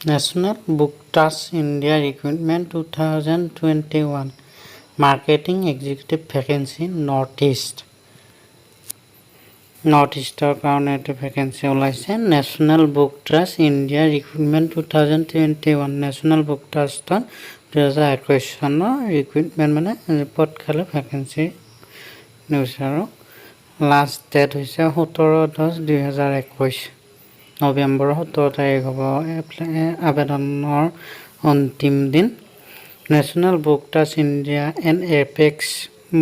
National Book Trust India Recruitment 2021 Marketing Executive Vacancy Northeast কাৰণে এটা vacancy ওলাইছে national book trust India recruitment 2021 national book ট্ৰাষ্টত 2021 চনৰ recruitment মানে পদ খালী ভেকেঞ্চি নিউজ আৰু লাষ্ট ডেট হৈছে 17/10/2021 নৱেম্বৰ 17 তাৰিখ হ'ব আবেদনৰ অন্তিম দিন national book trust India and apex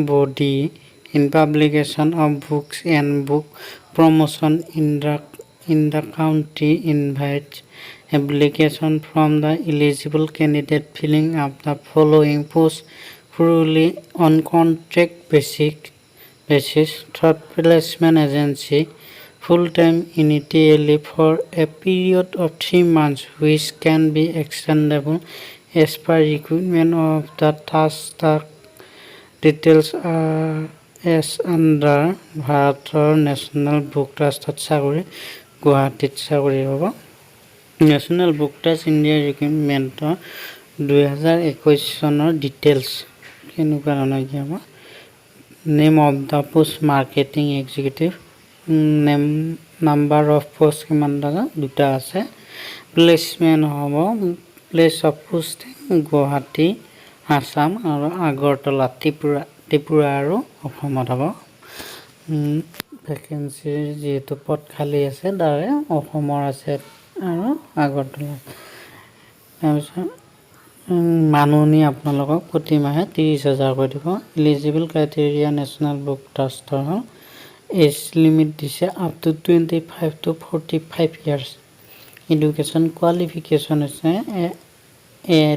body in publication of books and book promotion in the county invites application from the eligible candidate filling up the following posts purely on contract basis third placement agency full-time initially for a period of 3 months which can be extendable as per requirement of the task details are as under ভাৰতৰ national book ট্ৰাষ্টত চাকৰি গুৱাহাটীত চাকৰি হ'ব national book trust India ৰিক্ৰুটমেণ্টৰ 2021 চনৰ details কেনেকুৱা ধৰণৰ কি হ'ব name of the post marketing executive name number of post কিমান দুটা আছে প্লেচমেণ্ট হ'ব place of posting Guwahati Assam আৰু আগৰতলা ত্ৰিপুৰা আৰু অসমত হ'ব ভেকেঞ্চিৰ যিহেতু পদ খালী আছে তাৰে অসমৰ আছে আৰু আগৰতলা তাৰপিছত মাননি আপোনালোকক প্ৰতি মাহে 30,000 কৰি দিব এলিজিবল ক্ৰাইটেৰিয়া নেশ্যনেল বুক ট্ৰাষ্টৰ হ'ল এজ লিমিট দিছে up to 25 to 45 years education qualification হৈছে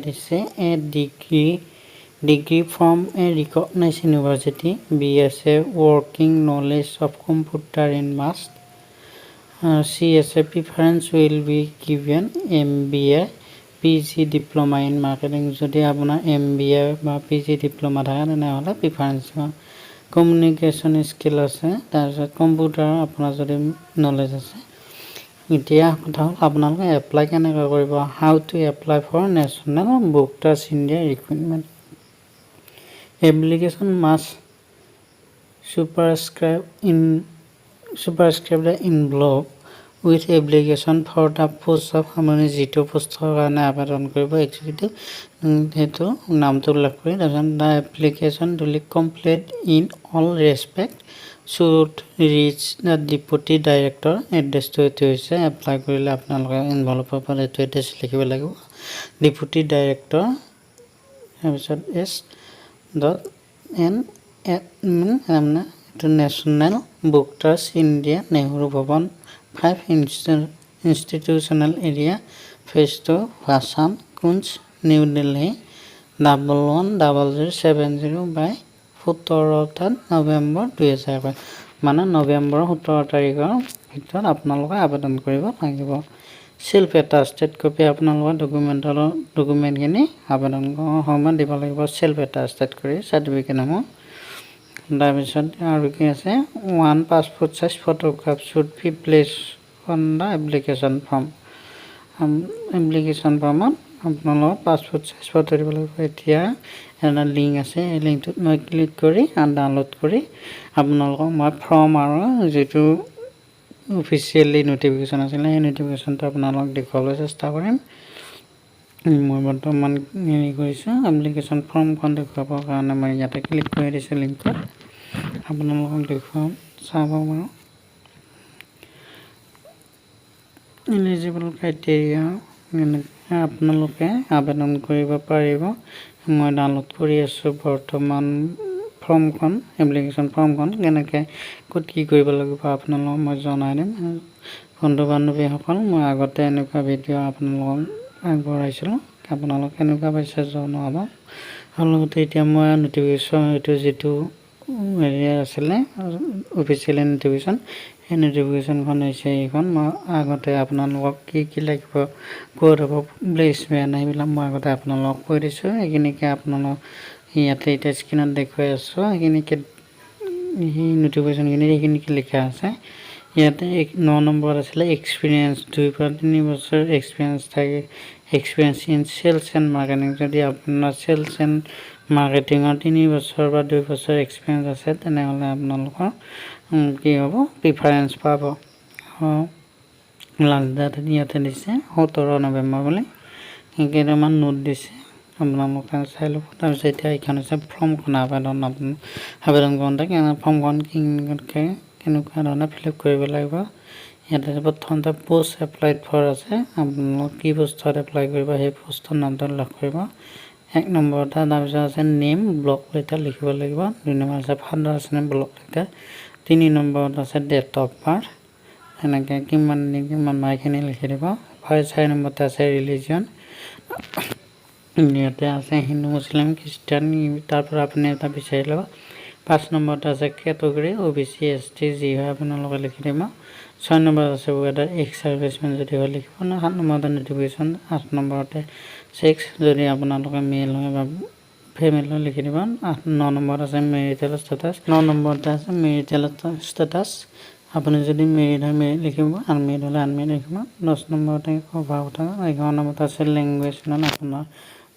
দিছে এ degree from a recognized university BSA working knowledge of computer in must CSA preference will be given MBA PG diploma in marketing যদি আপোনাৰ MBA বা PG diploma থাকে তেনেহ'লে preference communication skill আছে তাৰপিছত computer আপোনাৰ যদি নলেজ আছে এতিয়া কথা হ'ল আপোনালোকে এপ্লাই কেনেকৈ কৰিব how to apply for national book trust India recruitment application must superscribed envelope with application for the post of আপুনি যিটো পোষ্টৰ কাৰণে আবেদন কৰিব এক্সিকিউটিভ সেইটো নামটো উল্লেখ কৰি তাৰপিছত the application duly complete in all respect should reach the deputy director এড্ৰেছটো এইটো হৈছে এপ্লাই কৰিলে আপোনালোকে এনভেলপৰ পৰা এইটো এড্ৰেছ লিখিব লাগিব ডেপুটি ডাইৰেক্টৰ তাৰপিছত national book trust India Nehru Bhawan 5 institutional area phase 2 আসাম Kunj new Delhi 110070 by 17 November 2021 মানে নৱেম্বৰ 17 তাৰিখৰ ভিতৰত আপোনালোকে আবেদন কৰিব লাগিব সেলফ এটাস্টেড কপি আপোনালোকৰ ডকুমেণ্টখিনি আবেদন সময়ত দিব লাগিব সেলফ এটাস্টেড কৰি চাৰ্টিফিকেটসমূহ তাৰপিছত আৰু কি আছে 1 passport size photograph should be place on the application ফৰ্মত আপোনালোকৰ পাছপোৰ্ট সাইজ ফটো দিব লাগিব এতিয়া এটা লিংক আছে এই লিংকটোত মই ক্লিক কৰি ডাউনলোড কৰি আপোনালোকক মই ফৰ্ম আৰু যিটো অফিচিয়েলি নোটিফিকেশ্যন আছিলে সেই নোটিফিকেশ্যনটো আপোনালোকক দেখুৱাবলৈ চেষ্টা কৰিম মই বৰ্তমান হেৰি কৰিছোঁ এপ্লিকেশ্যন ফৰ্মখন দেখুৱাবৰ কাৰণে মই ইয়াতে ক্লিক কৰি দিছোঁ লিংকত আপোনালোকক দেখুৱাম চাব বাৰু এলিজিবল ক্ৰাইটেৰিয়া আপোনালোকে আবেদন কৰিব পাৰিব মই ডাউনলোড কৰি আছোঁ বৰ্তমান ফৰ্মখন এপ্লিকেশ্যন ফৰ্মখন কেনেকৈ ক'ত কি কৰিব লাগিব আপোনালোকক মই জনাই দিম বন্ধু বান্ধৱীসকল মই আগতে এনেকুৱা ভিডিঅ' আপোনালোকক আগবঢ়াইছিলোঁ আপোনালোক কেনেকুৱা পাইছে জনাব আৰু লগতে এতিয়া মই নোটিফিকেশ্যন এইটো যিটো হেৰি আছিলে অফিচিয়েল নোটিফিকেশ্যন সেই নোটিফিকেশ্যনখন হৈছে এইখন মই আগতে আপোনালোকক কি লাগিব ক'ত হ'ব প্লেচমেণ্ট সেইবিলাক মই আগতে আপোনালোকক কৈ দিছোঁ এইখিনিকে আপোনালোক ইয়াতে এতিয়া স্ক্ৰীণত দেখুৱাই আছোঁ সেইখিনিকে সেই নোটিফিকেশ্যনখিনি সেইখিনিকে লিখা আছে ইয়াতে 9 নম্বৰত আছিলে এক্সপিৰিয়েঞ্চ 2 পৰা 3 বছৰ এক্সপিৰিয়েঞ্চ থাকে experience in sales and marketing যদি আপোনাৰ চেলছ এণ্ড মাৰ্কেটিঙৰ 3 বছৰ বা 2 বছৰ এক্সপিৰিয়েঞ্চ আছে তেনেহ'লে আপোনালোকৰ কি হ'ব প্ৰিফাৰেঞ্চ পাব লাষ্ট ডেট ইয়াতে দিছে 17 নৱেম্বৰ বুলি কেইটামান নোট দিছে আপোনালোকে চাই ল'ব তাৰপিছত এতিয়া এইখন হৈছে ফৰ্মখন আবেদন কৰোঁতে ফৰ্মখন কেনেকুৱা ধৰণে ফিল আপ কৰিব লাগিব ইয়াতে প্ৰথমতে পোষ্ট এপ্লাইড ফৰ আছে আপোনালোক কি পোষ্টত এপ্লাই কৰিব সেই পোষ্টৰ নামটো উল্লেখ কৰিব 1 নম্বৰত তাৰপিছত আছে নেম ব্লক লেটাৰ লিখিব লাগিব 2 নম্বৰ আছে ফাদাৰ আছে ব্লক লেটাৰ 3 নম্বৰত আছে ডেট অফ বাৰ্থ এনেকৈ কিমান মাহখিনি লিখি দিব 4 নম্বৰত আছে ৰিলিজিয়ন ইয়াতে আছে হিন্দু মুছলিম খ্ৰীষ্টান তাৰপৰা আপুনি এটা বিচাৰি ল'ব 5 নম্বৰত আছে কেটেগৰী OBC ST যি হয় আপোনালোকে লিখি দিব 6 নম্বৰত আছে ৱেডাৰ এক্স সাৰ্ভিচমেন যদি হয় লিখিব 7 নম্বৰত নটিফিকেশ্যন 8 নম্বৰতে সেক্স যদি আপোনালোকে মেল হয় বা ফিমেল হয় লিখি দিব 9 নম্বৰত আছে মেৰিটেল ষ্টেটাছ 9 নম্বৰতে আছে মেৰিটেল ষ্টেটাছ আপুনি যদি মেৰিড হয় মেৰিড লিখিব আনমেৰিড হ'লে আনমেৰিড লিখিব 10 নম্বৰতে কথা 11 নম্বৰত আছে লেংগুৱেজ আপোনাৰ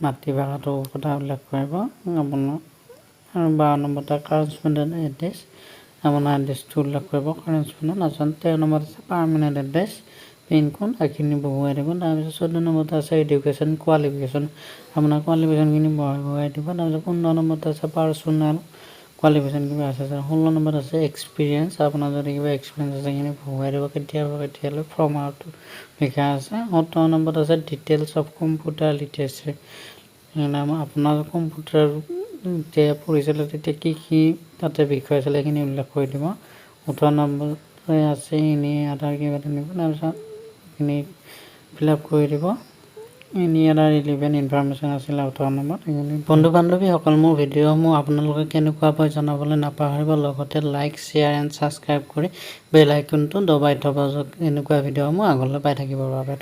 মাতৃভাষাটোৰ কথা উল্লেখ কৰিব আপোনাৰ আৰু 12 নম্বৰতে কাৰেঞ্চপেণ্ডেণ্ট এড্ৰেছ আপোনাৰ এড্ৰেছটো উল্লেখ কৰিব কাৰেঞ্চপেণ্ডেণ্ট তাৰপিছত 13 নম্বৰত আছে পাৰ্মানেণ্ট এড্ৰেছ পিনকোড এইখিনি বহুৱাই দিব তাৰপিছত 14 নম্বৰত আছে এডুকেশ্যন কোৱালিফিকেশ্যন আপোনাৰ কোৱালিফিকেশ্যনখিনি বহুৱাই দিব তাৰপিছত 15 নম্বৰত আছে পাৰ্চনেল কোৱালিফিকেশ্যন কিবা আছে 16 নম্বৰত আছে এক্সপিৰিয়েঞ্চ আপোনাৰ যদি কিবা এক্সপিৰিয়েঞ্চ আছে সেইখিনি বহুৱাই দিব কেতিয়ালৈ ফ্ৰম আউট লিখা আছে 17 নম্বৰত আছে ডিটেইলছ অফ কম্পিউটাৰ লিটাৰেচি আপোনাৰ কম্পিউটাৰ যেতিয়া পঢ়িছিলে তেতিয়া কি তাতে বিষয় আছিলে সেইখিনি উল্লেখ কৰি দিব 18 নম্বৰতে আছে এনেই আধাৰ কিবা তেনেকুৱা তাৰপিছত এইখিনি ফিল আপ কৰি দিব এনি আদাৰ ৰিলেভেণ্ট ইনফৰমেশ্যন আছিলে 18 নম্বৰত এইখিনি বন্ধু বান্ধৱীসকল মোৰ ভিডিঅ'সমূহ আপোনালোকে কেনেকুৱা পায় জনাবলৈ নাপাহৰিব লগতে লাইক শ্বেয়াৰ এণ্ড ছাবস্ক্ৰাইব কৰি বেল আইকনটো দবাই থ'ব এনেকুৱা ভিডিঅ'সমূহ আগলৈ পাই থাকিবৰ বাবে